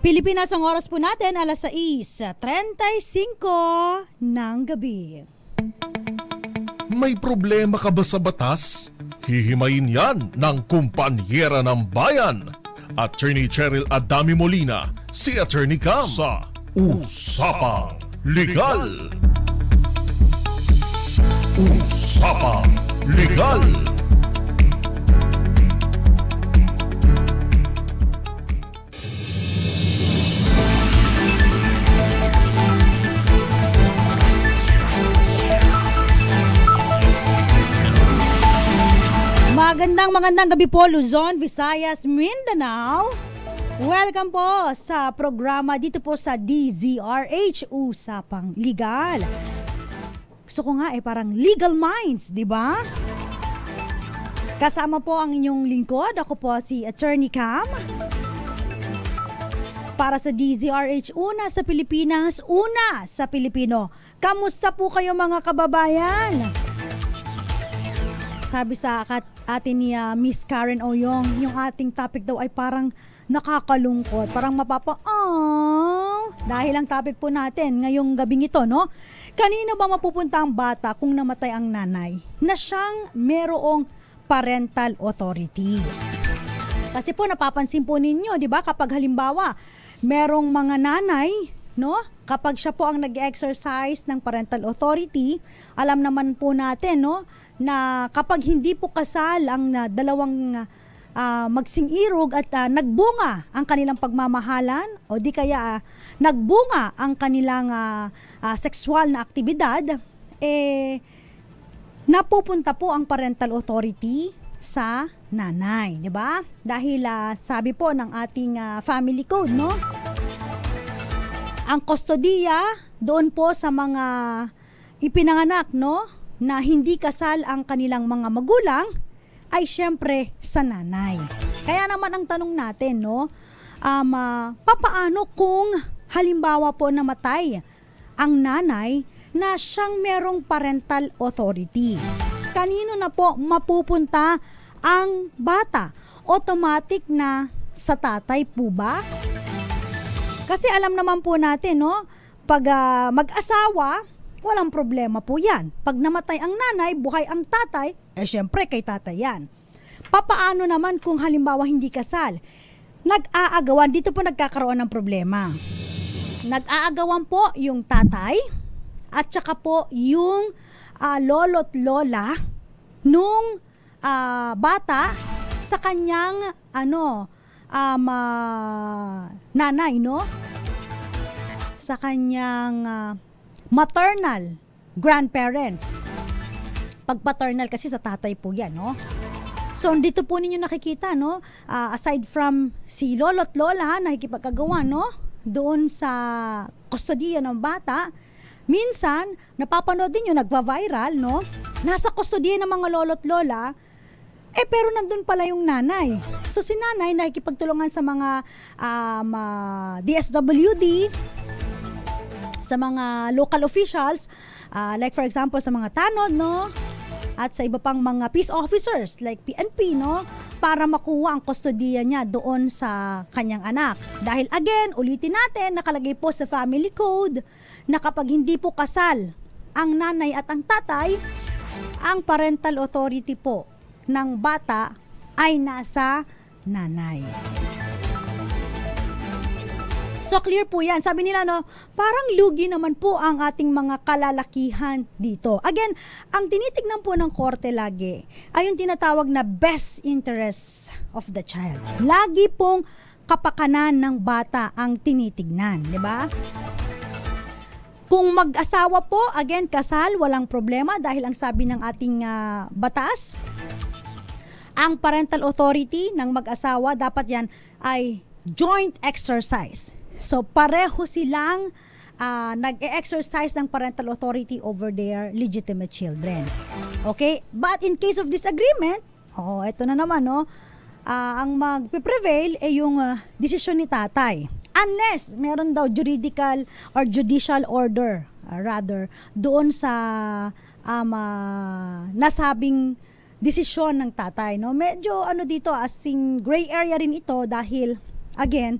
Pilipinas, ang oras po natin, alas 6:35 ng gabi. May problema ka ba sa batas? Hihimayin yan ng kumpanyera ng bayan. Attorney Cheryl Adami Molina, si Attorney Cam sa Usapang Legal. Usapang Legal. Magandang gabi po, Luzon, Visayas, Mindanao. Welcome po sa programa dito po sa DZRH, Usapang Legal. Gusto ko nga parang legal minds, di ba? Kasama po ang inyong lingkod. Ako po si Attorney Cam. Para sa DZRH, una sa Pilipinas, una sa Pilipino. Kamusta po kayo mga kababayan? Sabi sa atin ni Miss Karen Oyong, yung ating topic daw ay parang nakakalungkot, parang dahil ang topic po natin ngayong gabing ito, no? Kanino ba mapupunta ang bata kung namatay ang nanay na siyang merong parental authority? Kasi po napapansin po ninyo, di ba, kapag halimbawa merong mga nanay, no? Kapag siya po ang nag-exercise ng parental authority, alam naman po natin, no, na kapag hindi po kasal ang dalawang magsing-irog at nagbunga ang kanilang pagmamahalan o di kaya nagbunga ang kanilang sexual na aktibidad, napupunta po ang parental authority sa nanay, di ba? Dahil sabi po ng ating family code, no? Ang kustodiya doon po sa mga ipinanganak, no, na hindi kasal ang kanilang mga magulang ay syempre sa nanay. Kaya naman ang tanong natin, no, papaano kung halimbawa po namatay ang nanay na siyang merong parental authority? Kanino na po mapupunta ang bata? Automatic na sa tatay po ba? Kasi alam naman po natin, no, pag mag-asawa, walang problema po yan. Pag namatay ang nanay, buhay ang tatay, syempre kay tatay yan. Papaano naman kung halimbawa hindi kasal? Nag-aagawan, dito po nagkakaroon ng problema. Nag-aagawan po yung tatay at saka po yung lolo't lola nung bata sa kanyang nanay, no? Sa kanyang maternal grandparents. Pag paternal kasi sa tatay po yan, no? So, dito po ninyo nakikita, no? Aside from si lolo't lola, nakikipagkagawa, no? Doon sa kustodiya ng bata, minsan, napapanood din yung nagva-viral, no? Nasa kustodiya ng mga lolo't lola, pero nandun pala yung nanay. So, si nanay nakikipagtulungan sa mga DSWD, sa mga local officials, like for example sa mga tanod, no, at sa iba pang mga peace officers like PNP, no, para makuha ang kustodiya niya doon sa kanyang anak. Dahil again, ulitin natin, nakalagay po sa family code na kapag hindi po kasal ang nanay at ang tatay, ang parental authority po ng bata ay nasa nanay. So clear po yan. Sabi nila, no, parang lugi naman po ang ating mga kalalakihan dito. Again, ang tinitignan po ng korte lagi ay yung tinatawag na best interest of the child. Lagi pong kapakanan ng bata ang tinitignan, di ba? Kung mag-asawa po, again, kasal, walang problema dahil ang sabi ng ating batas, ang parental authority ng mag-asawa dapat yan ay joint exercise. So, pareho silang nag-exercise ng parental authority over their legitimate children. Okay? But in case of disagreement, ito na naman, no? Ang mag-prevail ay yung desisyon ni tatay. Unless meron daw juridical or judicial order, rather, doon sa nasabing desisyon ng tatay, no? Medyo ano dito, asing gray area rin ito dahil again,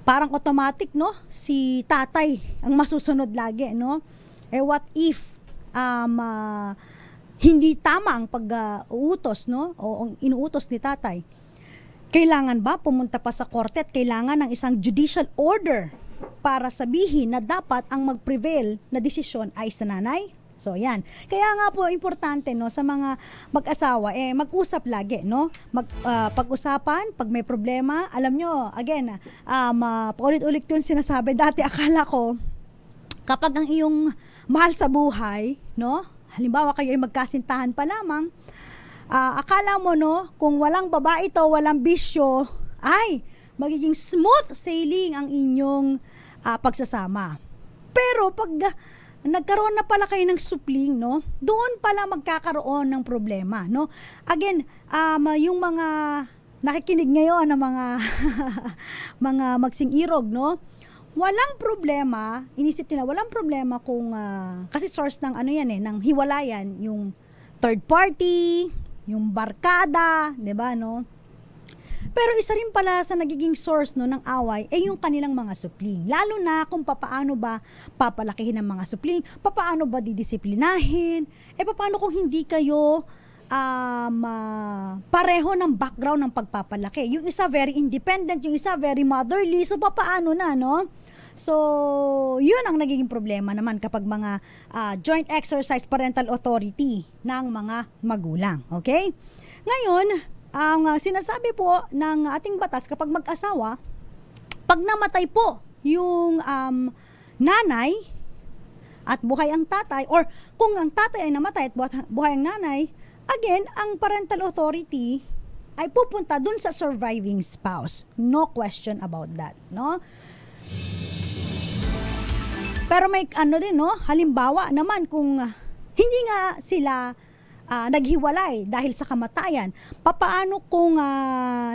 parang automatic, no? Si tatay ang masusunod lagi, no? What if hindi tama ang pag-uutos, no? O ang inuutos ni tatay? Kailangan ba pumunta pa sa korte at kailangan ng isang judicial order para sabihin na dapat ang mag-prevail na desisyon ay sa nanay? So yan. Kaya nga po importante, no, sa mga mag-asawa mag-usap lagi, no? Pag-usapan pag may problema. Alam nyo, again, paulit-ulit 'yung sinasabi dati, akala ko kapag ang iyong mahal sa buhay, no? Halimbawa kayo ay magkasintahan pa lamang, akala mo, no, kung walang babae to, walang bisyo, ay magiging smooth sailing ang inyong pagsasama. Pero pag nagkaroon na pala kayo ng supling, no, doon pala magkakaroon ng problema, no? Again, yung mga nakikinig ngayon ng mga mga magsing-irog, no, walang problema, inisip nila, walang problema kung kasi source ng ano yan ng hiwalayan, yung third party, yung barkada, 'di ba, no? Pero isa rin pala sa nagiging source, no, ng away ay yung kanilang mga supling. Lalo na kung papaano ba papalakihin ng mga supling, papaano ba didisiplinahin, papaano kung hindi kayo pareho ng background ng pagpapalaki. Yung isa very independent, yung isa very motherly, so papaano na, no? So, yun ang nagiging problema naman kapag mga joint exercise parental authority ng mga magulang. Okay? Ngayon, ang sinasabi po ng ating batas kapag mag-asawa, pag namatay po yung nanay at buhay ang tatay, or kung ang tatay ay namatay at buhay ang nanay, again, ang parental authority ay pupunta dun sa surviving spouse. No question about that, no? Pero may ano rin, no? Halimbawa naman kung hindi nga sila naghiwalay dahil sa kamatayan, papaano kung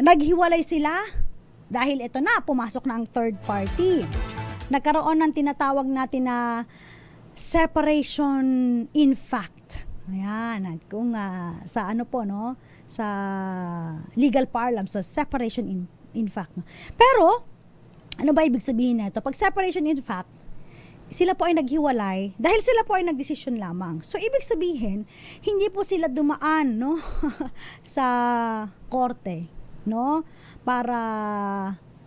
naghiwalay sila dahil ito na, pumasok na ang third party. Nagkaroon ng tinatawag natin na separation in fact. Ayan, at kung sa ano po, no, sa legal parlance, so separation in fact, no. Pero ano ba ibig sabihin nito? Pag separation in fact, sila po ay naghiwalay dahil sila po ay nagdesisyon lamang. So ibig sabihin, hindi po sila dumaan, no, sa korte, no, para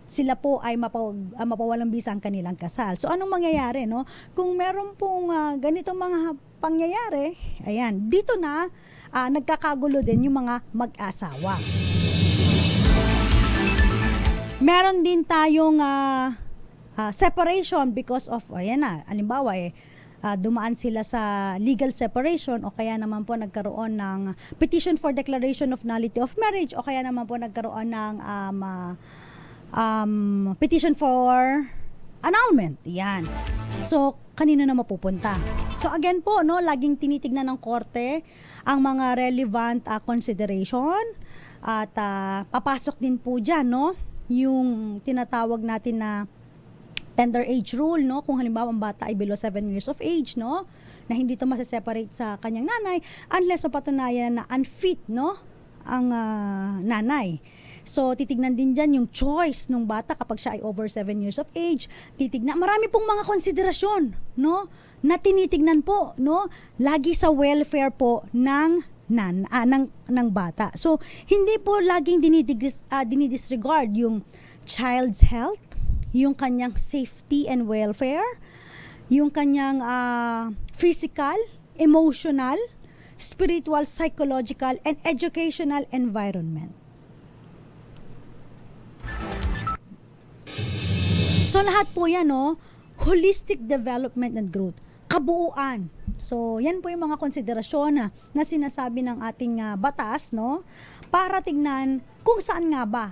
sila po ay mapawalang bisa ang kanilang kasal. So anong mangyayari, no? Kung meron pong ganitong mga pangyayari, ayan, dito na nagkakagulo din yung mga mag-asawa. Meron din tayong separation because of, ayan na, halimbawa dumaan sila sa legal separation o kaya naman po nagkaroon ng petition for declaration of nullity of marriage o kaya naman po nagkaroon ng petition for annulment. Yan. So, kanino na mapupunta? So, again po, no, laging tinitignan ng korte ang mga relevant consideration at papasok din po dyan, no, yung tinatawag natin na tender age rule, no, kung halimbawa ang bata ay below 7 years of age, no, na hindi to maseseparate sa kanyang nanay unless mapatunayan na unfit, no, ang nanay. So, titignan din dyan yung choice ng bata kapag siya ay over 7 years of age. Titignan, marami pong mga konsiderasyon, no, na tinitignan po, no, lagi sa welfare po ng bata. So, hindi po laging dinidisregard yung child's health, yung kanyang safety and welfare, yung kanyang physical, emotional, spiritual, psychological, and educational environment. So lahat po yan, no, holistic development and growth, kabuuan. So yan po yung mga konsiderasyon na sinasabi ng ating batas, no, para tignan kung saan nga ba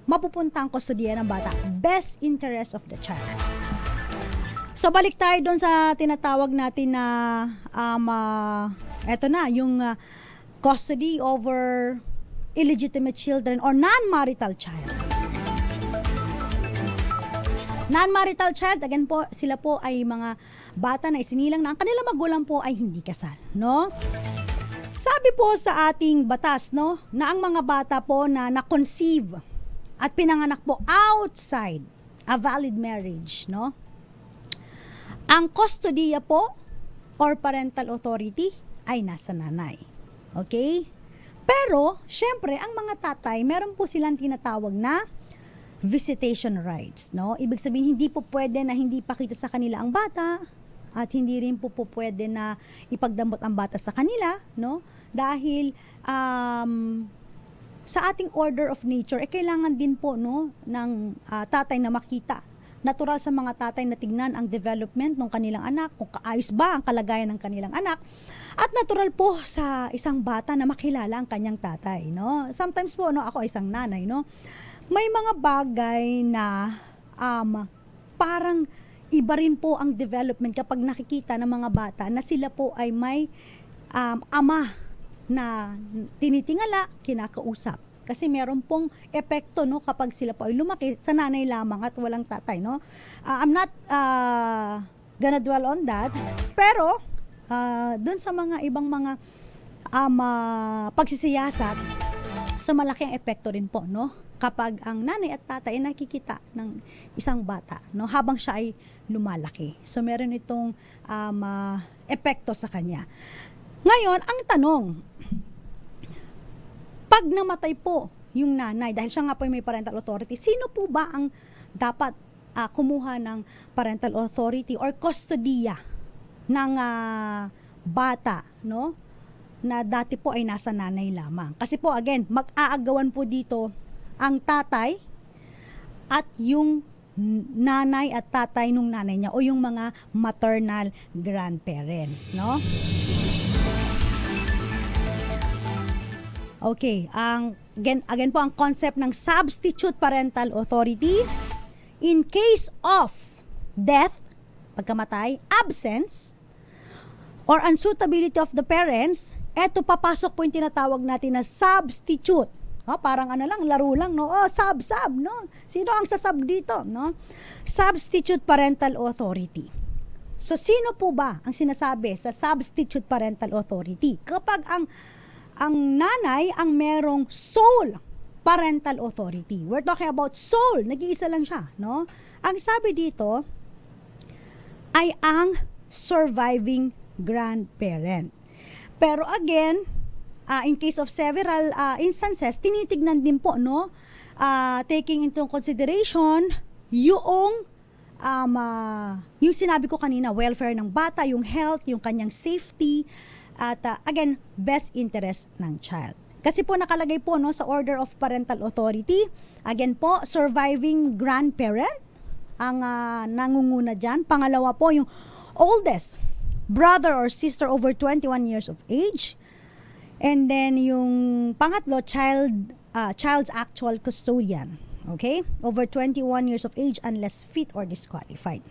mapupunta ang kustodiya ng bata. Best interest of the child. So balik tayo doon sa tinatawag natin na eto na, yung custody over illegitimate children or non-marital child. Non-marital child, again po, sila po ay mga bata na isinilang na ang kanilang magulang po ay hindi kasal, no? Sabi po sa ating batas, no, na ang mga bata po na na-conceive at pinanganak po outside a valid marriage, no, ang kustodiya po or parental authority ay nasa nanay. Okay? Pero, syempre, ang mga tatay, meron po silang tinatawag na visitation rights, no? Ibig sabihin, hindi po pwede na hindi pakita sa kanila ang bata at hindi rin po pwede na ipagdamot ang bata sa kanila, no? Dahil sa ating order of nature, kailangan din po, no, ng tatay na makita. Natural sa mga tatay na tignan ang development ng kanilang anak, kung kaayos ba ang kalagayan ng kanilang anak. At natural po sa isang bata na makilala ang kanyang tatay, no? Sometimes po, no, ako isang nanay, no, may mga bagay na parang iba rin po ang development kapag nakikita ng mga bata na sila po ay may ama na tinitingala, kinakausap. Kasi meron pong epekto, no, kapag sila po ay lumaki sa nanay lamang at walang tatay, no. I'm not gonna dwell on that, pero doon sa mga ibang mga pagsisiyasat, so malaki ang epekto rin po, no, kapag ang nanay at tatay ay nakikita ng isang bata, no, habang siya ay lumalaki. So meron itong epekto sa kanya. Ngayon, ang tanong, pag namatay po yung nanay, dahil siya nga po may parental authority, sino po ba ang dapat kumuha ng parental authority or kustodiya ng bata, no, na dati po ay nasa nanay lamang? Kasi po, again, mag-aagawan po dito ang tatay at yung nanay at tatay nung nanay niya o yung mga maternal grandparents, no? Okay, again po ang concept ng substitute parental authority in case of death, pagkamatay, absence, or unsuitability of the parents. Eto, papasok po yung tinatawag natin na substitute. Parang laro lang, no? Sub, no? Sino ang sasub dito, no? Substitute parental authority. So, sino po ba ang sinasabi sa substitute parental authority? Kapag ang nanay ang merong sole parental authority. We're talking about sole, nag-iisa lang siya, no? Ang sabi dito ay ang surviving grandparent. Pero again, in case of several instances, tinitignan din po, no, taking into consideration yung sinabi ko kanina, welfare ng bata, yung health, yung kanyang safety, at again, best interest ng child. Kasi po nakalagay po, no, sa order of parental authority, again po, surviving grandparent ang nangunguna dyan. Pangalawa po, yung oldest brother or sister over 21 years of age. And then yung pangatlo, child's actual custodian. Okay? Over 21 years of age unless fit or disqualified.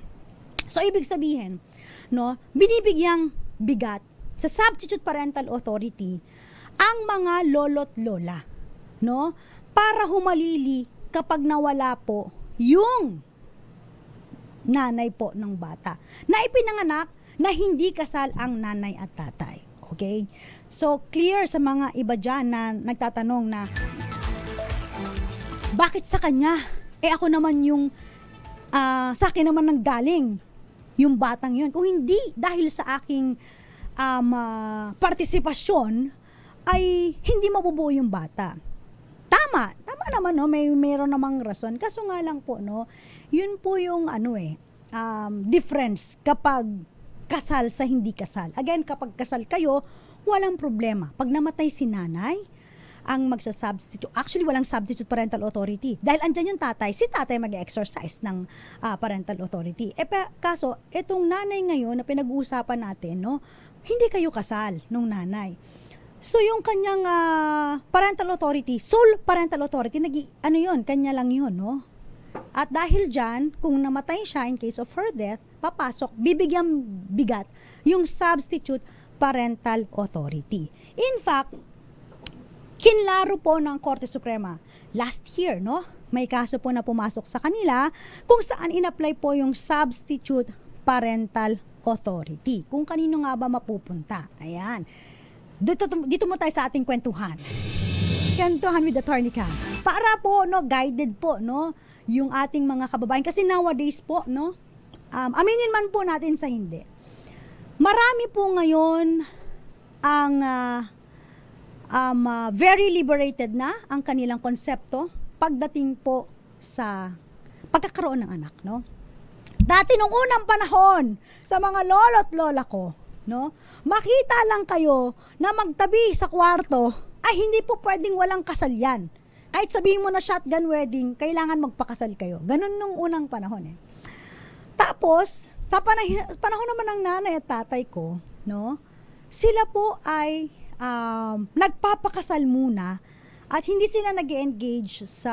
So, ibig sabihin, no, binibigyang bigat sa substitute parental authority ang mga lolo't lola, no, para humalili kapag nawala po yung nanay po ng bata na ipinanganak na hindi kasal ang nanay at tatay. Okay? So, clear sa mga iba dyan na nagtatanong na bakit sa kanya? Ako naman yung sa akin naman nanggaling yung batang yun. Kung hindi dahil sa aking partisipasyon ay hindi mabubuo yung bata. Tama naman, no, mayroon namang rason. Kaso nga lang po, no, yun po yung difference kapag kasal sa hindi kasal. Again, kapag kasal kayo, walang problema. Pag namatay si nanay, ang magsasubstitute. Actually, walang substitute parental authority. Dahil andyan yung tatay, si tatay mag-exercise ng parental authority. Kaso, itong nanay ngayon na pinag-uusapan natin, no, hindi kayo kasal nung nanay. So, yung kanyang parental authority, sole parental authority, kanya lang yun, no? At dahil dyan, kung namatay siya in case of her death, papasok, bibigyan bigat yung substitute parental authority. In fact, kinlaro po ng Korte Suprema last year, no? May kaso po na pumasok sa kanila kung saan in-apply po yung substitute parental authority. Kung kanino nga ba mapupunta. Ayan. dito mo tayo sa ating kwentuhan. Kwentuhan with Attorney Cam. Para po, no, guided po, no, yung ating mga kababayan. Kasi nowadays po, no, aminin man po natin sa hindi. Marami po ngayon ang very liberated na ang kanilang konsepto pagdating po sa pagkakaroon ng anak, no? Dati nung unang panahon, sa mga lolo't lola ko, no, makita lang kayo na magtabi sa kwarto, ay hindi po pwedeng walang kasal yan. Kahit sabihin mo na shotgun wedding, kailangan magpakasal kayo. Ganun nung unang panahon eh. Tapos, sa panahon naman ng nanay at tatay ko, no, sila po ay nagpapakasal muna at hindi sila nag-engage sa,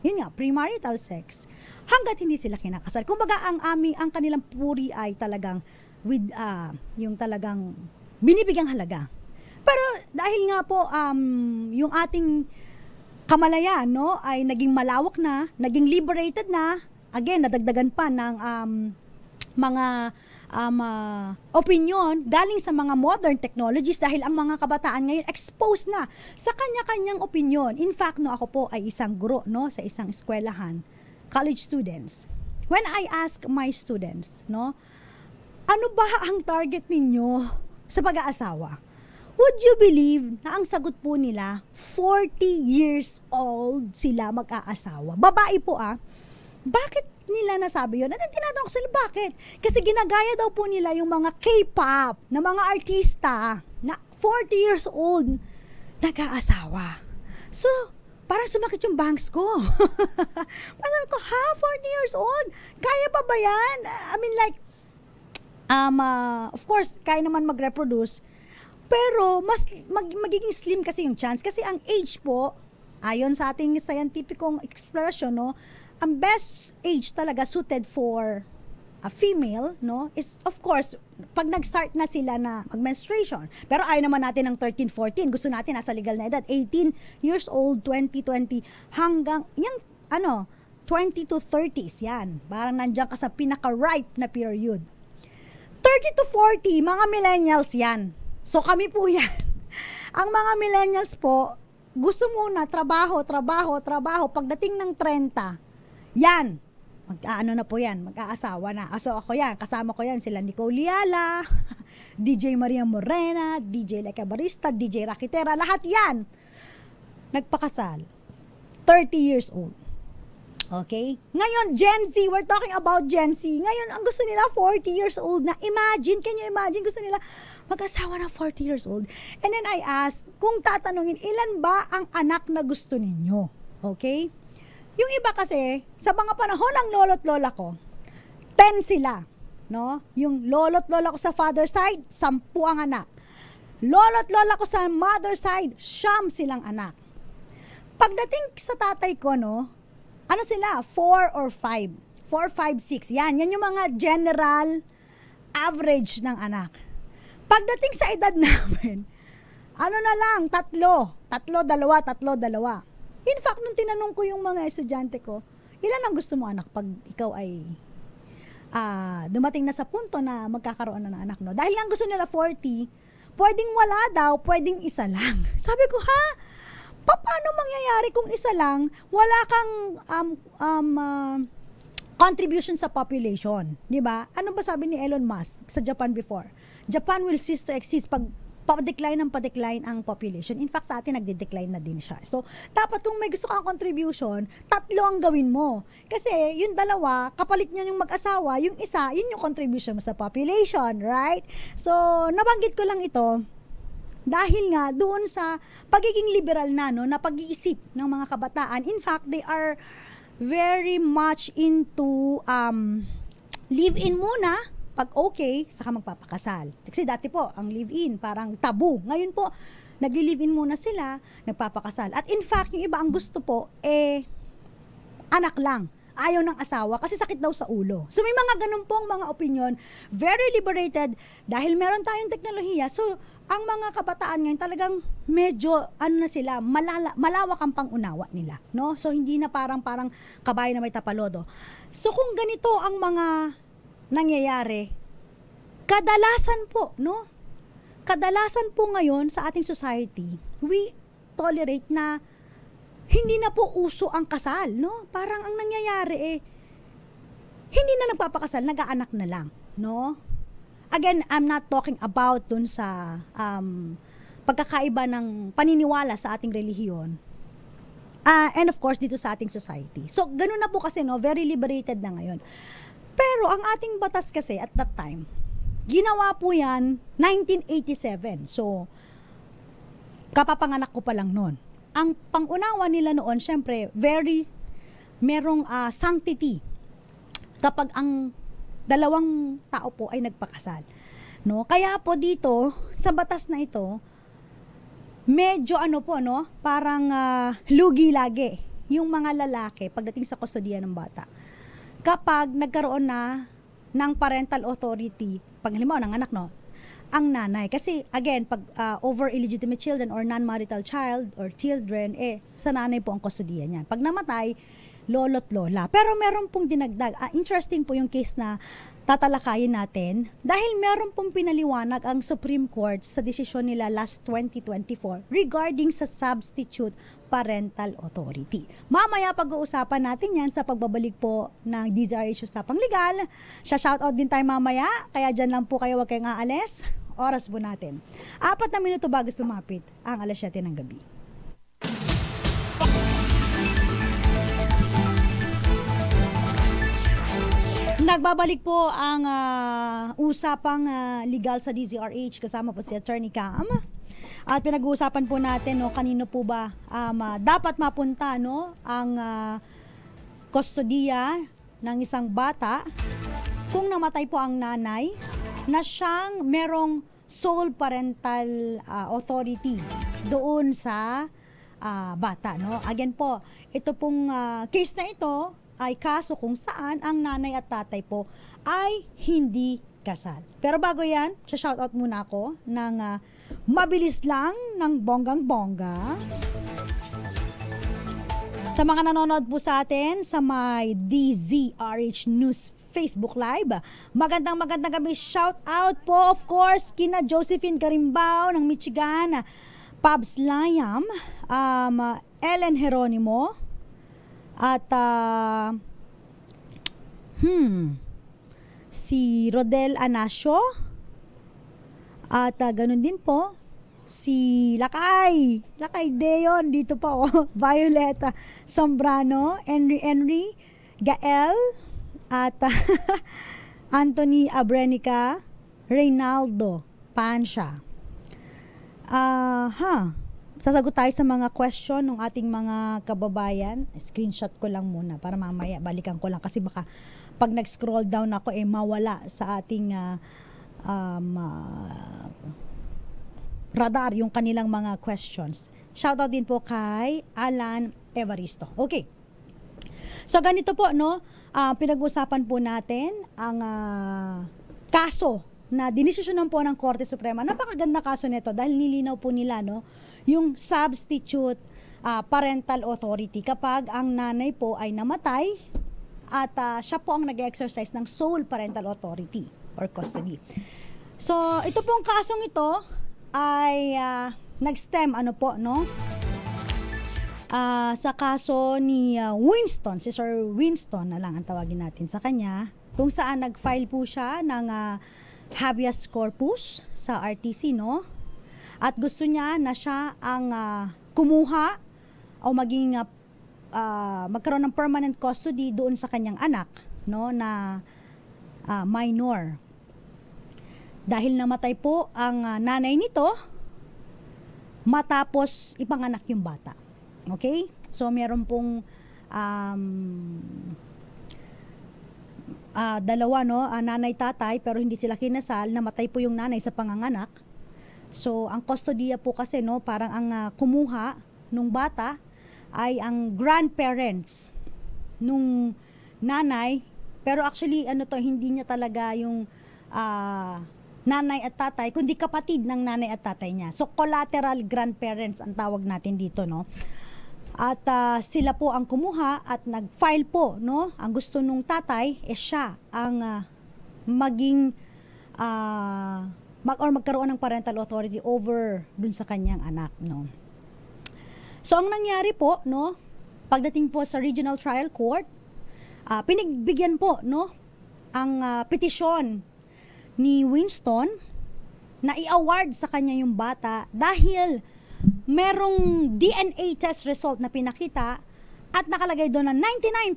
yun nga, premarital sex hanggat hindi sila kinakasal. Kumbaga, ang kanilang puri ay talagang with, yung talagang binibigyang halaga. Pero dahil nga po yung ating kamalayan, no, ay naging malawak na, naging liberated na, again nadagdagan pa ng mga opinion galing sa mga modern technologies dahil ang mga kabataan ngayon exposed na sa kanya-kanyang opinion. In fact, no, ako po ay isang guro, no, sa isang eskwelahan, college students. When I ask my students, no, ano ba ang target ninyo sa pag-aasawa? Would you believe na ang sagot po nila, 40 years old sila mag-aasawa? Babae po Bakit nila nasabi yun? At tinatanong ko sila, bakit? Kasi ginagaya daw po nila yung mga K-pop na mga artista na 40 years old nag-aasawa. So, parang sumakit yung bangs ko. Parang sabi ko, 40 years old? Kaya pa ba yan? I mean like, of course, kaya naman mag-reproduce. Pero mas magiging slim kasi yung chance. Kasi ang age po, ayon sa ating scientificong expression, no, ang best age talaga suited for a female, no, is of course, pag nag-start na sila na mag-menstruation. Pero ayaw naman natin ng 13, 14. Gusto natin nasa legal na edad. 18 years old, 20, hanggang, yung, 20 to 30s, yan. Parang nandiyan ka sa pinaka-ripe na period. 30 to 40, mga millennials yan. So kami po yan. Ang mga millennials po, gusto muna trabaho. Pagdating ng 30, yan. Mag-aano na po yan, mag-aasawa na. So ako yan, kasama ko yan sila Nicole Liala, DJ Maria Morena, DJ Leka Barista, DJ Rakitera, lahat yan. Nagpakasal. 30 years old. Okay? Ngayon, Gen Z, we're talking about Gen Z. Ngayon, ang gusto nila, 40 years old na. Imagine, can you imagine, gusto nila mag-asawa na 40 years old. And then I asked, kung tatanungin, ilan ba ang anak na gusto ninyo? Okay? Yung iba kasi, sa mga panahon ng lolo't lola ko, 10 sila. No? Yung lolo't lola ko sa father side, 10 ang anak. Lolo't lola ko sa mother side, 9 silang anak. Pagdating sa tatay ko, no, ano sila? 4 or 5. 4, 5, 6. Yan yung mga general average ng anak. Pagdating sa edad namin, ano na lang, 3, 2. In fact, nung tinanong ko yung mga estudyante ko, ilan ang gusto mo anak pag ikaw ay dumating na sa punto na magkakaroon na ng anak, no? Dahil nga gusto nila 40, pwedeng wala daw, pwedeng isa lang. Sabi ko, paano mangyayari kung isa lang, wala kang contribution sa population, di ba? Ano ba sabi ni Elon Musk sa Japan before? Japan will cease to exist pag pa-decline ang population. In fact, sa atin nagde-decline na din siya. So, dapat kung may gusto kang contribution, 3 ang gawin mo. Kasi yung 2, kapalit niyo yung mag-asawa, yung isa, yun yung contribution mo sa population, right? So, nabanggit ko lang ito dahil nga doon sa pagiging liberal na, no, na pag-iisip ng mga kabataan. In fact, they are very much into live-in muna. Pag okay, saka magpapakasal. Kasi dati po, ang live-in parang tabu. Ngayon po, nagli-live-in muna sila, nagpapakasal. At in fact, yung iba ang gusto po, anak lang. Ayaw ng asawa kasi sakit daw sa ulo. So may mga ganun pong mga opinion, very liberated dahil meron tayong teknolohiya. So ang mga kabataan ngayon talagang medyo na sila, malawak ang pangunawa nila, no? So hindi na parang kabayo na may tapalodo. So kung ganito ang mga nangyayari, kadalasan po, no? kadalasan po ngayon sa ating society, we tolerate na hindi na po uso ang kasal, no? Parang ang nangyayari hindi na nagpapakasal, nag-aanak na lang, no? Again, I'm not talking about dun sa pagkakaiba ng paniniwala sa ating relihiyon. And of course, dito sa ating society. So, ganun na po kasi, no? Very liberated na ngayon. Pero ang ating batas kasi at that time, ginawa po yan 1987. So, kapapanganak ko pa lang noon. Ang pangunawa nila noon, syempre, merong sanctity kapag ang dalawang tao po ay nagpakasal. No? Kaya po dito, sa batas na ito, medyo parang lugi lagi yung mga lalaki pagdating sa kustodiya ng bata. Kapag nagkaroon na ng parental authority, pag halimbawa ng anak, no, ang nanay. Kasi again, pag over illegitimate children or non-marital child or children, sa nanay po ang kustodiya niyan. Pag namatay, lolo't lola. Pero meron pong dinagdag. Interesting po yung case na tatalakayin natin dahil meron pong pinaliwanag ang Supreme Court sa desisyon nila last 2024 regarding sa substitute parental authority. Mamaya pag-uusapan natin yan sa pagbabalik po ng DZRH Usapang Legal. Shoutout din tayo mamaya, kaya dyan lang po kayo, huwag kayong aalis. Oras po natin. 4 na minuto bago sumapit ang 7:00 ng gabi. Nagbabalik po ang usapang legal sa DZRH kasama po si Attorney Cam. At pinag-uusapan po natin kanino po ba dapat mapunta ang kustodiya ng isang bata kung namatay po ang nanay na siyang merong sole parental authority doon sa bata. Again po, ito pong case na ito ay kaso kung saan ang nanay at tatay po ay hindi kasal. Pero bago yan, shoutout muna ako ng mabilis lang ng bonggang-bongga. Sa mga nanonood po sa atin sa my DZRH News Facebook Live, magandang gabi. Shoutout po of course kina Josephine Garimbao ng Michigan, Pabs Layam, Ellen Jeronimo, at si Rodel Anasio, at ganun din po si Lakay Deon dito po, Violeta Sombrano, Henry Gael, at Anthony Abrenica, Reynaldo Pansha. Sasagot tayo sa mga question ng ating mga kababayan. Screenshot ko lang muna para mamaya balikan ko lang kasi baka pag nag-scroll down ako mawala sa ating radar yung kanilang mga questions. Shoutout din po kay Alan Evaristo. Okay. So ganito po pinag-usapan po natin ang kaso na dinesisyonan po ng Korte Suprema. Napakaganda kaso nito dahil nilinaw po nila yung substitute parental authority kapag ang nanay po ay namatay at siya po ang nag-exercise ng sole parental authority or custody. So ito pong kasong ito ay nag-stem sa kaso ni Winston, si Sir Winston na lang ang tawagin natin sa kanya, kung saan nag-file po siya ng habeas corpus sa RTC, at gusto niya na siya ang kumuha o maging magkaroon ng permanent custody doon sa kanyang anak na minor. Dahil namatay po ang nanay nito matapos ipanganak yung bata. Okay? So meron pong dalawa nanay tatay pero hindi sila kinasal, namatay po yung nanay sa panganganak. So ang kustodiya po kasi parang ang kumuha nung bata ay ang grandparents nung nanay, pero actually hindi niya talaga yung nanay at tatay kundi kapatid ng nanay at tatay niya. So collateral grandparents ang tawag natin dito, At sila po ang kumuha at nag-file po, Ang gusto nung tatay siya ang maging magkaroon ng parental authority over dun sa kanyang anak, no? So ang nangyari po, no, pagdating po sa Regional Trial Court, pinagbigyan po, no, ang petisyon ni Winston na i-award sa kanya yung bata dahil merong DNA test result na pinakita at nakalagay doon na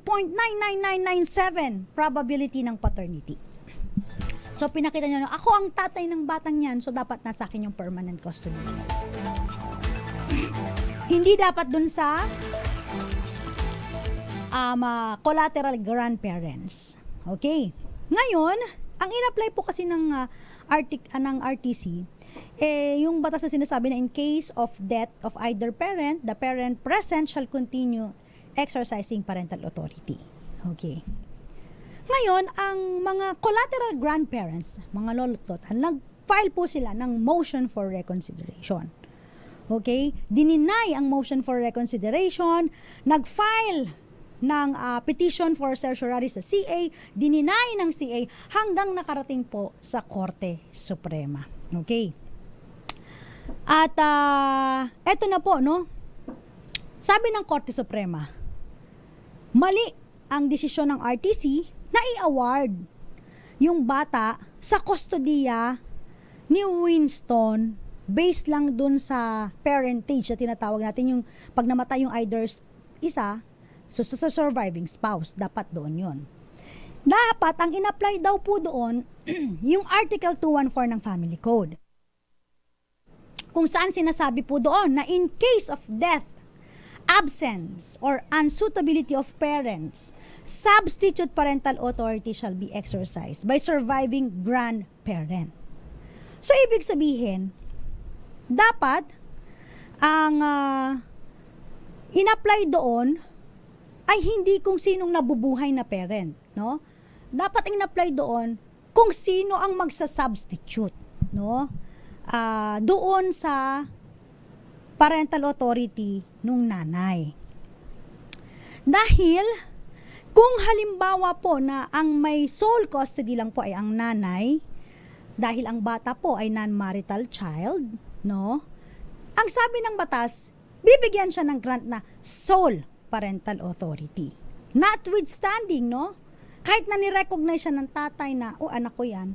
99.99997 probability ng paternity. So pinakita niya, ako ang tatay ng batang yan, so dapat nasa akin yung permanent custody. Hindi dapat dun sa collateral grandparents. Okay. Ngayon, ang in-apply po kasi ng RTC, yung batas na sinasabi na in case of death of either parent, the parent present shall continue exercising parental authority. Okay. Ngayon, ang mga collateral grandparents, mga lolo't lola, nag-file po sila ng motion for reconsideration. Okay? Dininay ang motion for reconsideration, nag-file ng petition for certiorari sa CA, dininay ng CA hanggang nakarating po sa Korte Suprema. Okay? At eto na po, no? Sabi ng Korte Suprema, mali ang desisyon ng RTC na i-award yung bata sa kustodiya ni Winston based lang dun sa parentage na tinatawag natin, yung pag namatay yung either isa, so sa surviving spouse, dapat doon yun. Dapat, ang in-apply daw po doon, yung Article 214 ng Family Code. Kung saan sinasabi po doon na in case of death, absence, or unsuitability of parents, substitute parental authority shall be exercised by surviving grandparent. So, ibig sabihin, dapat, ang in-apply doon ay hindi kung sinong nabubuhay na parent, no? Dapat ang in-apply doon kung sino ang magsa-substitute, no? Doon sa parental authority nung nanay. Dahil kung halimbawa po na ang may sole custody lang po ay ang nanay, dahil ang bata po ay non-marital child, no? Ang sabi ng batas, bibigyan siya ng grant na sole parental authority. Notwithstanding, no? Kahit na ni-recognize siya ng tatay na, anak ko yan,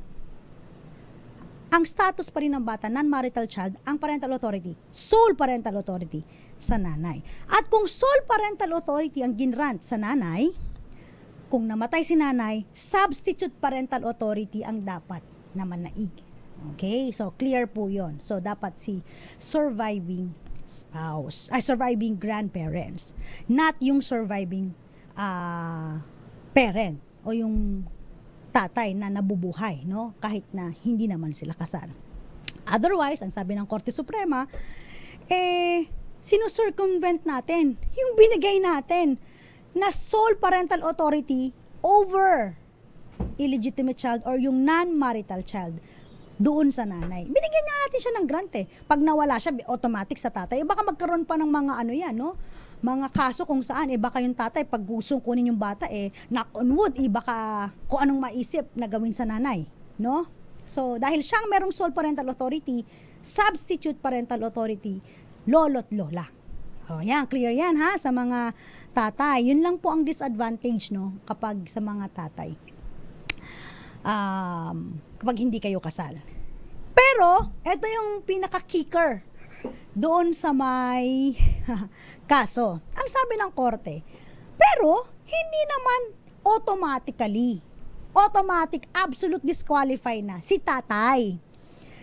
ang status pa rin ng bata, non-marital child, ang parental authority, sole parental authority sa nanay. At kung sole parental authority ang ginrant sa nanay, kung namatay si nanay, substitute parental authority ang dapat na manaig. Okay? So, clear po yon. So, dapat si surviving spouse, surviving grandparents, not yung surviving parent o yung tatay na nabubuhay, no? Kahit na hindi naman sila kasal. Otherwise, ang sabi ng Korte Suprema, sinusircumvent natin yung binigay natin na sole parental authority over illegitimate child or yung non-marital child doon sa nanay. Binigyan niya natin siya ng grant eh. Pag nawala siya, automatic sa tatay. Baka magkaroon pa ng mga no? Mga kaso kung saan, baka yung tatay, pag gustong kunin yung bata, knock on wood, baka kung anong maisip na gawin sa nanay, no? So, dahil siyang merong sole parental authority, substitute parental authority, lolo't lola. Yan, clear yan ha, sa mga tatay. Yun lang po ang disadvantage, no, kapag sa mga tatay. Kapag hindi kayo kasal. Pero, eto yung pinaka-kicker doon sa may kaso. Ang sabi ng korte, pero hindi naman automatic absolute disqualify na si tatay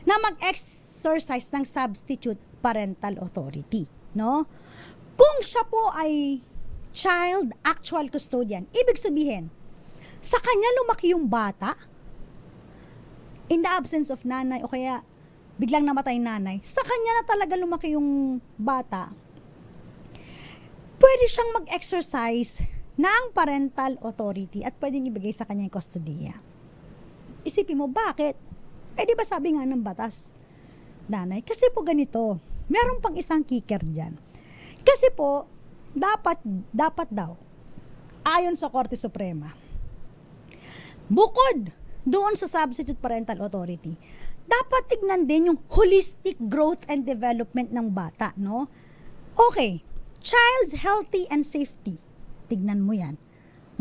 na mag-exercise ng substitute parental authority, no? Kung siya po ay child actual custodian, ibig sabihin, sa kanya lumaki yung bata, in the absence of nanay o kaya biglang namatay nanay, sa kanya na talaga lumaki yung bata, pwede siyang mag-exercise ng parental authority at pwedeng ibigay sa kanya yung kustodiya. Isipin mo, bakit? Di ba sabi nga ng batas, nanay? Kasi po ganito, meron pang isang kicker dyan. Kasi po, dapat daw, ayon sa Korte Suprema, bukod doon sa substitute parental authority, dapat tignan din yung holistic growth and development ng bata, no? Okay, child's healthy and safety. Tignan mo yan.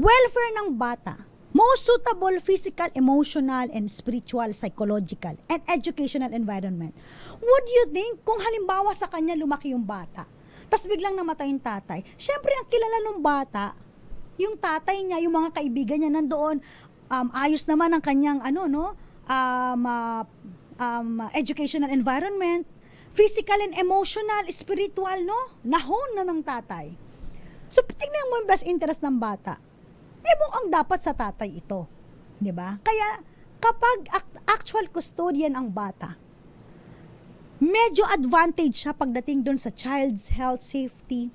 Welfare ng bata. Most suitable physical, emotional, and spiritual, psychological, and educational environment. What do you think kung halimbawa sa kanya lumaki yung bata, tas biglang namatay yung tatay? Syempre, ang kilala ng bata, yung tatay niya, yung mga kaibigan niya nandoon, ayos naman ang kanyang educational environment, physical and emotional, spiritual, no? Nahon na ng tatay. So, tingnan mo yung best interest ng bata. Mukhang dapat sa tatay ito. 'Di ba? Kaya, kapag actual custodian ang bata, medyo advantage siya pagdating doon sa child's health, safety,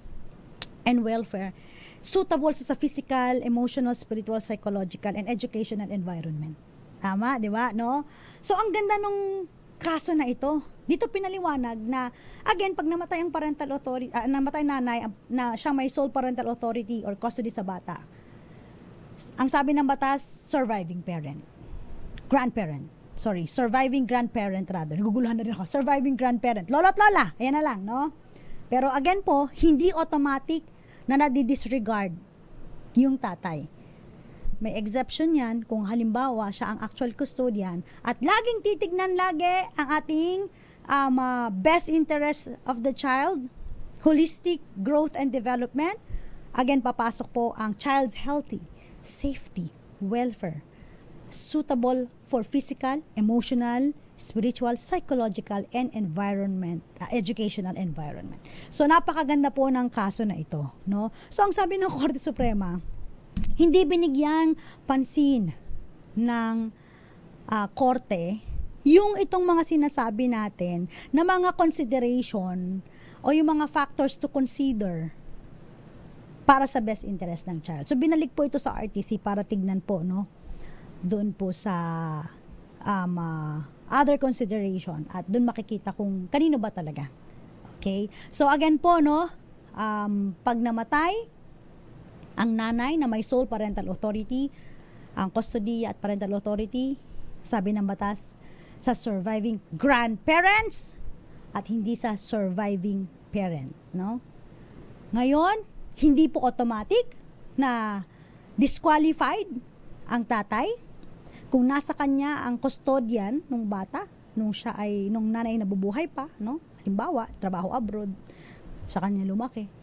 and welfare. Suitable sa physical, emotional, spiritual, psychological, and educational environment. Tama, 'di ba? No? So, ang ganda nung kaso na ito. Dito pinaliwanag na, again, pag namatay ang parental authority, namatay nanay na siya may sole parental authority or custody sa bata, ang sabi ng batas, surviving grandparent rather. Naguguluhan na rin ako. Surviving grandparent. Lolo at lola. Ayan na lang, no? Pero again po, hindi automatic na nadi-disregard yung tatay. May exception yan kung halimbawa siya ang actual custodian at laging titignan lagi ang ating best interest of the child, holistic growth and development. Again, papasok po ang child's healthy, safety, welfare, suitable for physical, emotional, spiritual, psychological, and educational environment. So, napakaganda po ng kaso na ito, no? So, ang sabi ng Korte Suprema, hindi binigyang pansin ng korte yung itong mga sinasabi natin na mga consideration o yung mga factors to consider para sa best interest ng child. So, binalik po ito sa RTC para tignan po, no? Doon po sa other consideration at doon makikita kung kanino ba talaga. Okay? So, again po, no? Pag namatay ang nanay na may sole parental authority, ang custody at parental authority, sabi ng batas, sa surviving grandparents at hindi sa surviving parent, no? Ngayon, hindi po automatic na disqualified ang tatay kung nasa kanya ang custodian ng bata nung nanay nabubuhay pa, no? Halimbawa, trabaho abroad, sa kanya lumaki.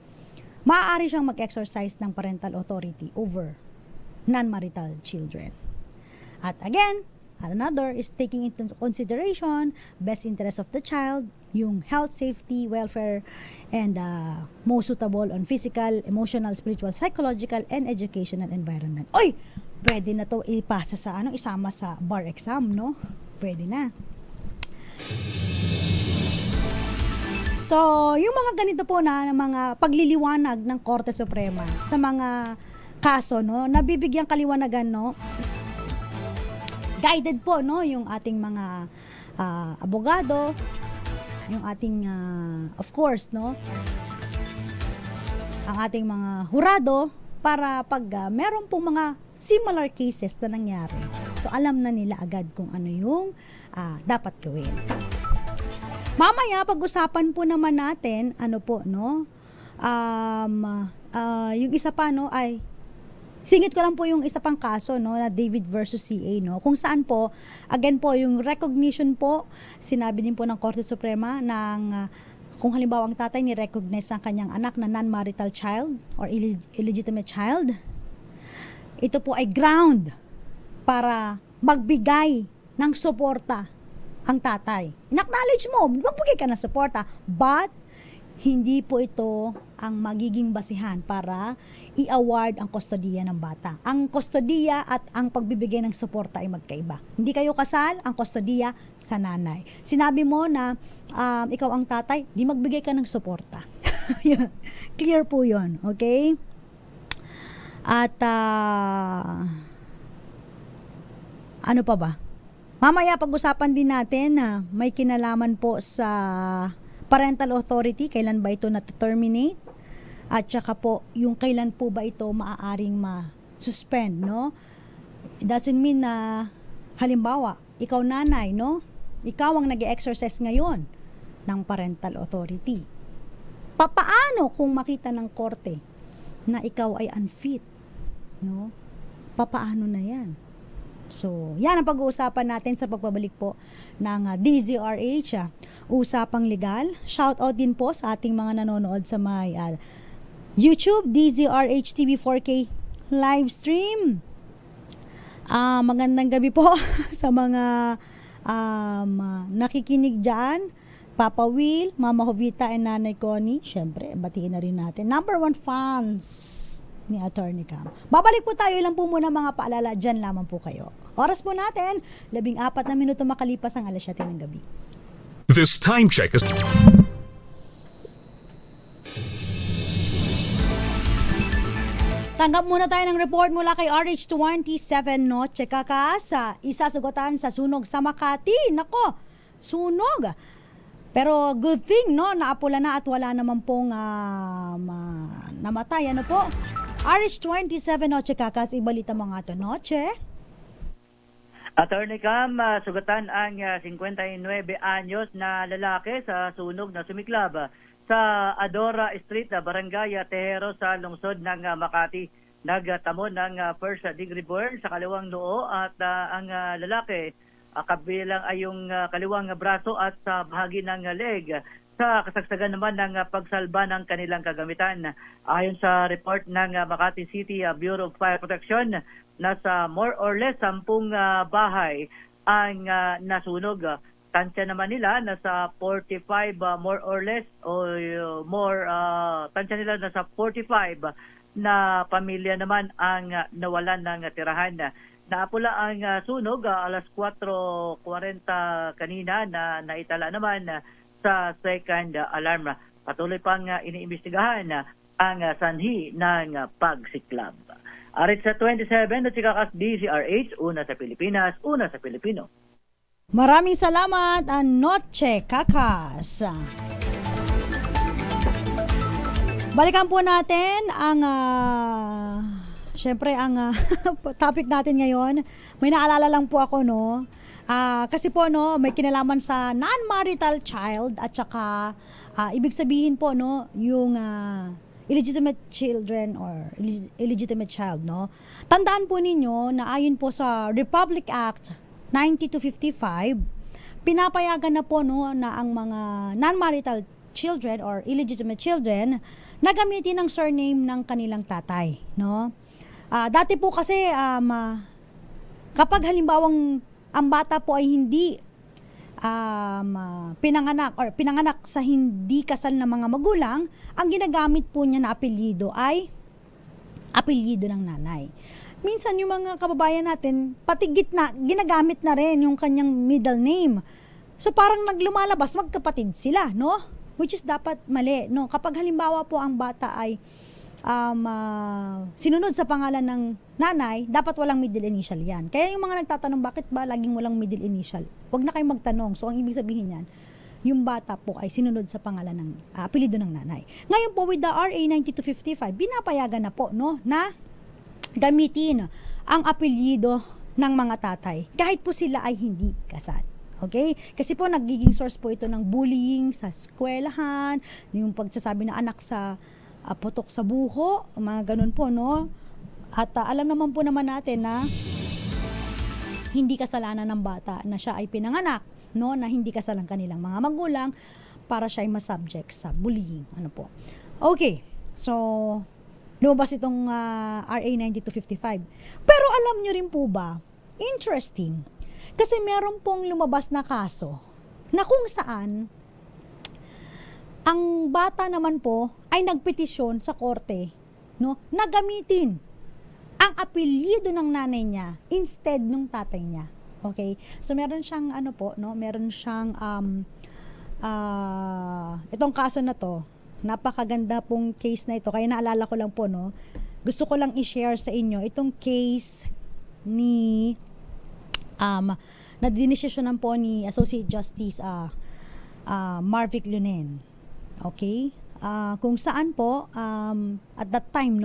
Maaari siyang mag-exercise ng parental authority over non-marital children. At again, another is taking into consideration best interest of the child, yung health, safety, welfare, and most suitable on physical, emotional, spiritual, psychological, and educational environment. Oy! Pwede na to ipasa sa isama sa bar exam, no? Pwede na. So, yung mga ganito po na mga pagliliwanag ng Korte Suprema sa mga kaso, no, nabibigyan kaliwanagan, no? Guided po, no, yung ating mga abogado, yung ating of course, no, ang ating mga hurado para pag meron pong mga similar cases na nangyari. So, alam na nila agad kung ano yung dapat gawin. Mamaya, pag-usapan po naman natin, yung isa pa, no, ay, singit ko lang po yung isa pang kaso, no, na David versus CA, no, kung saan po, again po, yung recognition po, sinabi din po ng Korte Suprema ng, kung halimbawa ang tatay ni-recognize ang kanyang anak na non-marital child or illegitimate child, ito po ay ground para magbigay ng suporta ang tatay. In-acknowledge mo, magbigay ka ng suporta, but hindi po ito ang magiging basihan para i-award ang kustodiya ng bata. Ang kustodiya at ang pagbibigay ng suporta ay magkaiba. Hindi kayo kasal, ang kustodiya sa nanay. Sinabi mo na ikaw ang tatay, di magbigay ka ng suporta. Clear po yun, okay? At ano pa ba? Mamaya pag-usapan din natin na may kinalaman po sa parental authority, kailan ba ito na-terminate, at saka po yung kailan po ba ito maaaring ma-suspend, no? It doesn't mean na halimbawa, ikaw nanay, no? ikaw ang nag-exercise ngayon ng parental authority. Papaano kung makita ng korte na ikaw ay unfit? No? Papaano na yan? So, yan ang pag-uusapan natin sa pagbabalik po ng DZRH, Usapang Legal. Shout out din po sa ating mga nanonood sa may YouTube, DZRH TV 4K live stream. Magandang gabi po sa mga nakikinig dyan. Papa Will, Mama Jovita, and Nanay Connie. Siyempre, batiin na rin natin. Number 1 fans ni Attorney Cam. Babalik po tayo, ilang po muna mga paalala. Dyan lamang po kayo. Oras po natin, 14 na minuto makalipas ang 7:00 ng gabi. This time check is... Tanggap muna tayo ng report mula kay RH27 Noche Kaka sa isasugutan sa sunog sa Makati. Nako, sunog. Pero good thing, no, naapula na at wala naman pong namatay. Ano po? RH27 Noche Kaka, ibalita mo nga to, Noche. Attorney Cam, sugatan ang 59 anyos na lalaki sa sunog na sumiklab sa Adora Street, Barangay Tejero sa lungsod ng Makati. Nagtamo ng first degree burn sa kaliwang noo at ang lalaki kabilang ay yung kaliwang braso at sa bahagi ng leg sa kasagsagan naman ng pagsalba ng kanilang kagamitan. Ayon sa report ng Makati City Bureau of Fire Protection, nasa more or less 10 bahay ang nasunog. Tansya naman nila nasa 45 more or less o more tansya nila nasa 45 na pamilya naman ang nawalan ng tirahan. Naapula ang sunog alas 4:40 kanina na naitala naman sa second alarm. Patuloy pang iniimbestigahan ang sanhi ng pagsiklab. Arit sa 27 at sikakas DZRH, una sa Pilipinas, una sa Pilipino. Maraming salamat, Noche Kakas. Balikan po natin ang syempre ang topic natin ngayon. May naalala lang po ako, no. Kasi po, no, may kinalaman sa non-marital child at saka ibig sabihin po, no, yung illegitimate children or illegitimate child, no. Tandaan po ninyo na ayon po sa Republic Act 9255, pinapayagan na po, no, na ang mga non-marital children or illegitimate children na gamitin ang surname ng kanilang tatay, no? Dati po kasi kapag halimbawang ang bata po ay hindi pinanganak sa hindi kasal na mga magulang, ang ginagamit po niya na apelyido ay apelyido ng nanay. Minsan yung mga kababayan natin, pati gitna, ginagamit na rin yung kanyang middle name. So parang naglumalabas, magkapatid sila, no? Which is dapat mali, no? Kapag halimbawa po ang bata ay sinunod sa pangalan ng nanay, dapat walang middle initial yan. Kaya yung mga nagtatanong, bakit ba laging walang middle initial? Huwag na kayong magtanong. So ang ibig sabihin yan, yung bata po ay sinunod sa pangalan ng apelyido ng nanay. Ngayon po with the RA 9255, binapayagan na po, no, na gamitin ang apelyido ng mga tatay kahit po sila ay hindi kasal. Okay? Kasi po nagiging source po ito ng bullying sa eskwelahan, yung pagsasabi ng anak sa putok sa buho, mga ganun po, no? At alam naman po naman natin na hindi kasalanan ng bata na siya ay pinanganak, no? Na hindi kasal ang kanilang mga magulang para siya ay masubject sa bullying. Ano po? Okay. So, lumabas itong RA 9255. Pero alam nyo rin po ba, interesting, kasi meron pong lumabas na kaso na kung saan ang bata naman po ay nagpetisyon sa korte, no, na gamitin ang apelyido ng nanay niya instead nung tatay niya. Okay? So meron siyang ano po, no, meron siyang itong kaso na to, napakaganda pong case na ito. Kaya naalala ko lang po, no. Gusto ko lang i-share sa inyo itong case ni na dinesisyonan po ni Associate Justice Marvic Lunen. Okay? Kung saan po at that time,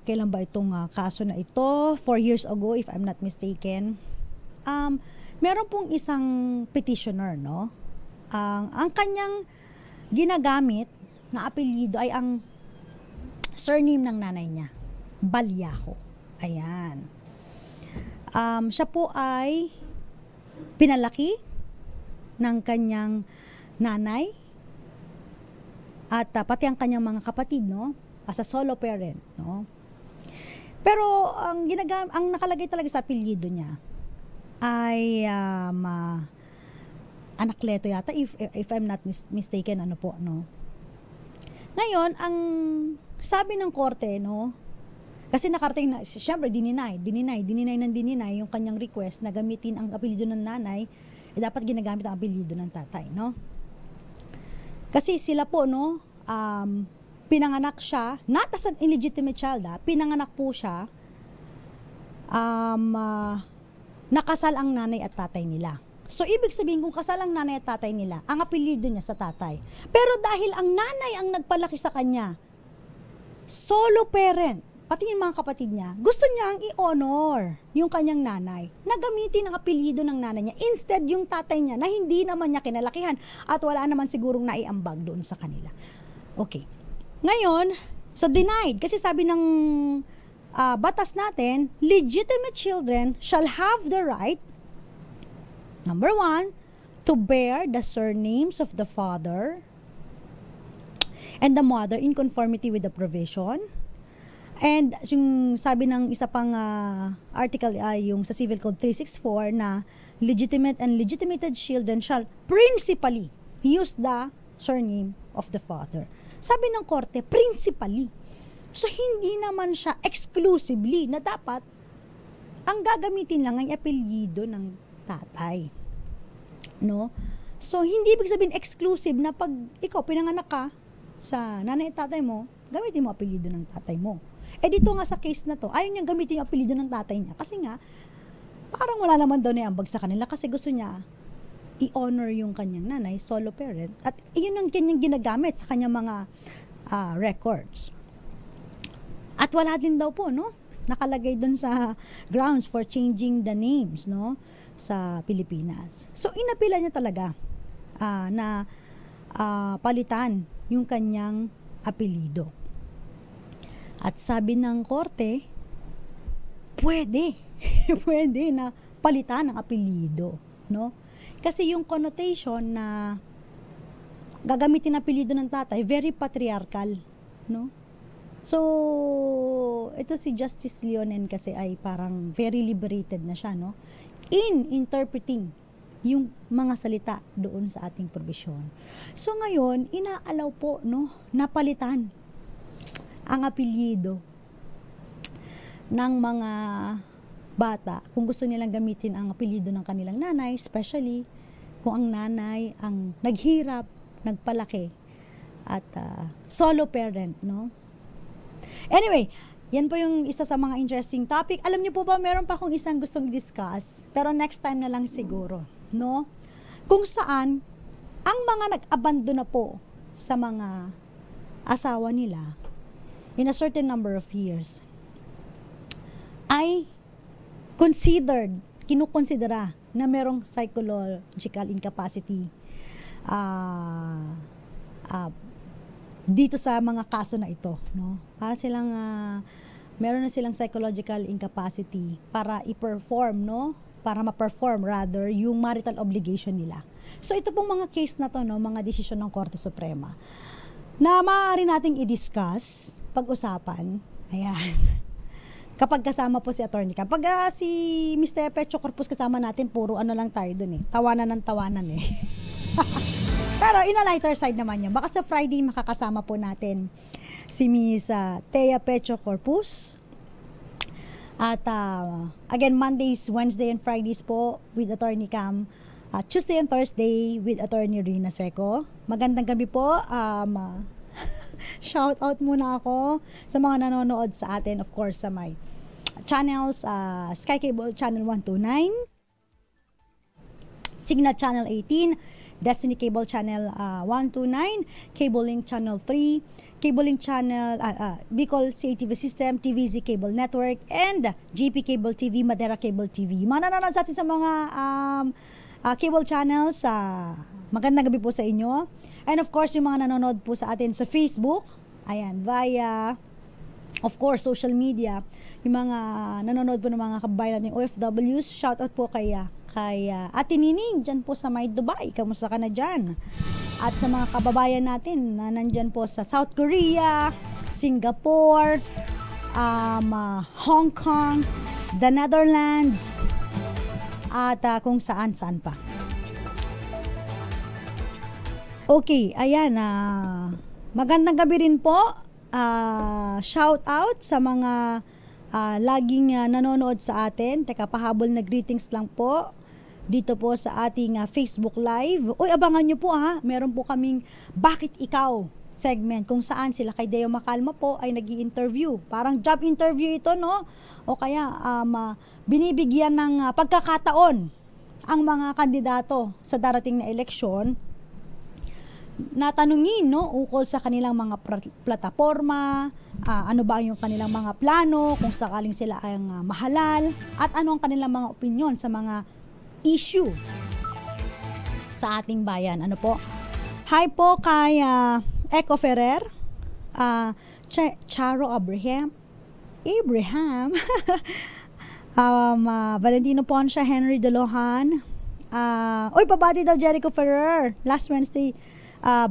kailan ba itong kaso na ito? 4 years ago, if I'm not mistaken. meron pong isang petitioner, no? Ang kanyang ginagamit na apelyido ay ang surname ng nanay niya, Balyaho. Ayan. Siya po ay pinalaki ng kanyang nanay at pati ang kanyang mga kapatid, no? As a solo parent, no? Pero ang nakalagay talaga sa apelyido niya ay Anacleto yata, if I'm not mistaken, ano po, no? Ngayon, ang sabi ng korte, no, kasi nakarating na, syempre, dininay yung kanyang request na gamitin ang apelyido ng nanay, dapat ginagamit ang apelyido ng tatay, no? Kasi sila po, no, pinanganak siya, not as an illegitimate child, pinanganak po siya, nakasal ang nanay at tatay nila. So, ibig sabihin, kung kasal ang nanay at tatay nila, ang apelyido niya sa tatay. Pero dahil ang nanay ang nagpalaki sa kanya, solo parent, pati yung mga kapatid niya, gusto niyang i-honor yung kanyang nanay na gamitin ang apelyido ng nanay niya. Instead, yung tatay niya na hindi naman niya kinalakihan at wala naman sigurong naiambag doon sa kanila. Okay. Ngayon, so denied. Kasi sabi ng batas natin, legitimate children shall have the right, number 1, to bear the surnames of the father and the mother in conformity with the provision. And yung sabi ng isa pang article ay yung sa Civil Code 364 na legitimate and legitimated children shall principally use the surname of the father. Sabi ng korte, principally. So hindi naman siya exclusively na dapat ang gagamitin lang ang apelyido ng tatay. No? So hindi ibig sabihin exclusive na pag ikaw pinanganak ka sa nanay at tatay mo, gamitin mo apelyido ng tatay mo. Dito nga sa case na to, ayaw niyang gamitin yung apelyido ng tatay niya kasi nga, parang wala naman daw na ambag sa kanila kasi gusto niya i-honor yung kanyang nanay, solo parent, at iyon ang kanyang ginagamit sa kanyang mga records. At wala din daw po, no? Nakalagay dun sa grounds for changing the names, no? Sa Pilipinas. So, inapila niya talaga na palitan yung kanyang apelyido. At sabi ng korte, pwede na palitan ang apelyido, no? Kasi yung connotation na gagamitin ang apelyido ng tatay, very patriarchal, no? So, ito si Justice Leonen kasi ay parang very liberated na siya, no? In interpreting yung mga salita doon sa ating probisyon. So, ngayon, inaalaw po, no, napalitan ang apelyido ng mga bata kung gusto nilang gamitin ang apelyido ng kanilang nanay, especially kung ang nanay ang naghirap, nagpalaki at solo parent, no? Anyway, yan po yung isa sa mga interesting topic. Alam niyo po ba, meron pa akong isang gustong i-discuss, pero next time na lang siguro, no? Kung saan ang mga nag-abandon na po sa mga asawa nila in a certain number of years ay kinukonsidera na merong psychological incapacity dito sa mga kaso na ito, no? Para silang meron na silang psychological incapacity para i-perform, no? Para ma-perform rather yung marital obligation nila. So ito pong mga case na to, no, mga desisyon ng Korte Suprema na maaari nating i-discuss, pag-usapan. Ayan. Kapag kasama po si Attorney Cam. Pag si Mr. Pecho Corpus kasama natin, puro ano lang tayo dun eh. Tawanan ng tawanan eh. Pero in a lighter side naman yun. Baka sa Friday makakasama po natin si Miss Thea Pecho Corpus. At again, Mondays, Wednesday, and Fridays po with Attorney Cam. Tuesday and Thursday with Attorney Rina Seco. Magandang gabi po. Shout out muna ako sa mga nanonood sa atin, of course, sa my channels, Sky Cable Channel 129, Signal Channel 18, Destiny Cable Channel 129, Cable Link Channel 3, Cable Link Channel, Bicol CATV System, TVZ Cable Network, and GP Cable TV, Madera Cable TV. Mga nanonood sa atin sa mga cable channels, magandang gabi po sa inyo. And of course, yung mga nanonood po sa atin sa Facebook, ayan, via, of course, social media, yung mga nanonood po ng mga kababayan natin OFWs, shout out po kay Ate Nining dyan po sa May Dubai. Kamusta ka na dyan? At sa mga kababayan natin na nandyan po sa South Korea, Singapore, Hong Kong, the Netherlands, at kung saan-saan pa. Okay, ayan. Magandang gabi rin po. Shout out sa mga laging nanonood sa atin. Teka, pahabol na greetings lang po dito po sa ating Facebook Live. Uy, abangan nyo po meron po kaming Bakit Ikaw segment kung saan sila kay Deo Macalma po ay nag-i-interview. Parang job interview ito, no? O kaya binibigyan ng pagkakataon ang mga kandidato sa darating na eleksyon na tanungin, no, ukol sa kanilang mga plataforma, ano ba yung kanilang mga plano, kung sakaling sila ay mahalal, at ano ang kanilang mga opinion sa mga issue sa ating bayan. Ano po? Hi po kay Eco Ferrer, Charo Abraham, Valentino Poncha, Henry De Lohan, uy, pabati daw Jericho Ferrer, last Wednesday,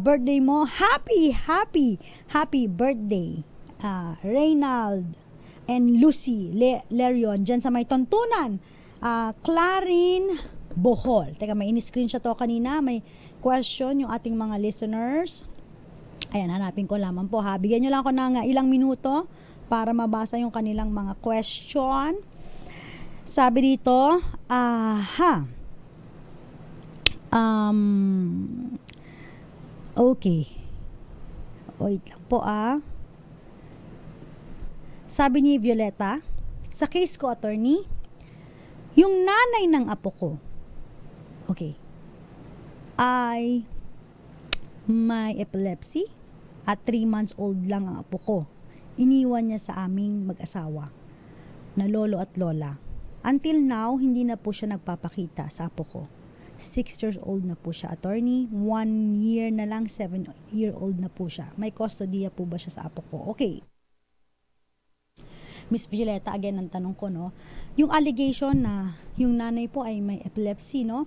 birthday mo. Happy birthday, Reynald and Lucy Lerion dyan sa may Tontunan, Clarin Bohol. Teka, may in-screenshot to kanina, may question yung ating mga listeners. Ayan, hanapin ko lamang po ha. Bigyan nyo lang ako ng ilang minuto para mabasa yung kanilang mga question. Sabi dito, okay. Wait lang po Sabi ni Violeta, sa case ko, attorney, yung nanay ng apo ko, okay, ay may epilepsy at 3 months old lang ang apo ko. Iniwan niya sa aming mag-asawa na lolo at lola. Until now, hindi na po siya nagpapakita sa apo ko. 6 years old na po siya, attorney. 1 year na lang, 7-year-old na po siya. May kustodiya po ba siya sa apo ko? Okay. Miss Violeta, again, ang tanong ko, no? Yung allegation na yung nanay po ay may epilepsy, no?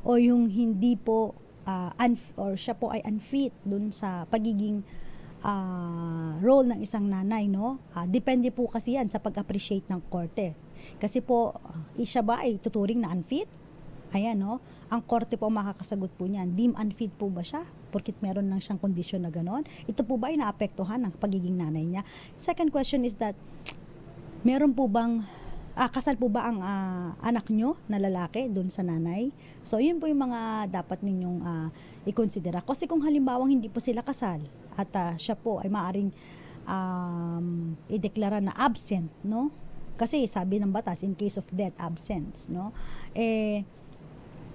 O yung hindi po, or siya po ay unfit dun sa pagiging role ng isang nanay, no? Depende po kasi yan sa pag-appreciate ng korte. Kasi po, siya ba ay tuturing na unfit? Ayan, no? Ang korte po makakasagot po niyan. Deem unfit po ba siya? Porkit meron lang siyang kondisyon na ganon. Ito po ba ay naapektuhan ng pagiging nanay niya? Second question is that, meron po bang, kasal po ba ang anak nyo na lalaki doon sa nanay? So, yun po yung mga dapat ninyong i-considera. Kasi kung halimbawang hindi po sila kasal at siya po ay maaring ideklara na absent, no? Kasi sabi ng batas, in case of death, absence, no?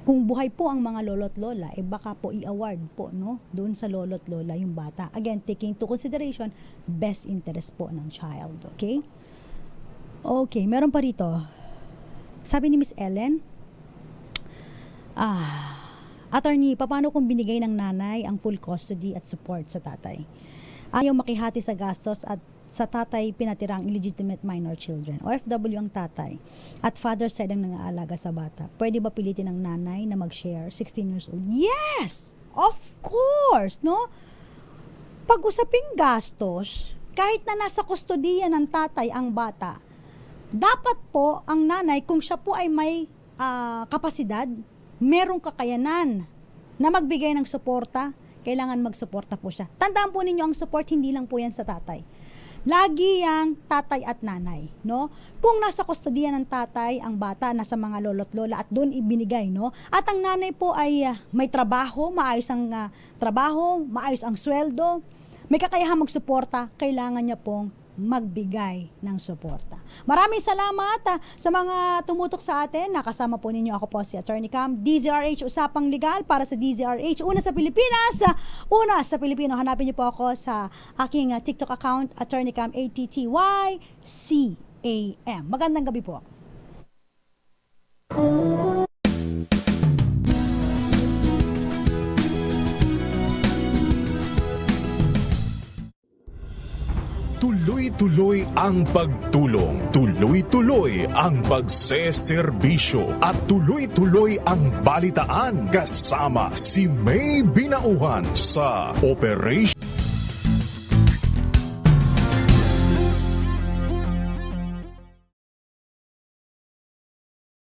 Kung buhay po ang mga lolo't lola, baka po i-award po, no, doon sa lolo't lola yung bata. Again, taking into consideration, best interest po ng child, okay? Okay, meron pa rito. Sabi ni Miss Ellen, attorney, paano kung binigay ng nanay ang full custody at support sa tatay? Ayaw makihati sa gastos at sa tatay pinatirang illegitimate minor children. OFW ang tatay at father side ang nangaalaga sa bata. Pwede ba pilitin ng nanay na mag-share? 16 years old. Yes! Of course! No? Pag-usaping gastos, kahit na nasa kustodiya ng tatay ang bata, dapat po ang nanay, kung siya po ay may kapasidad, merong kakayanan na magbigay ng suporta, kailangan magsuporta po siya. Tandaan po ninyo, ang support hindi lang po yan sa tatay. Lagi yang tatay at nanay, no? Kung nasa kustodiya ng tatay ang bata, nasa mga lolo't lola at doon ibinigay, no? At ang nanay po ay may trabaho, maayos ang trabaho, maayos ang sweldo, may kakayahang magsuporta, kailangan niya pong magbigay ng suporta. Maraming salamat sa mga tumutok sa atin. Nakasama po ninyo, ako po si Attorney Cam, DZRH Usapang Legal para sa DZRH. Una sa Pilipinas, una sa Pilipino. Hanapin niyo po ako sa aking TikTok account, Attorney Cam, ATTYCAM. Magandang gabi po. Tuloy-tuloy ang pagtulong, tuloy-tuloy ang pagseserbisyo, at tuloy-tuloy ang balitaan kasama si May Binauhan sa Operation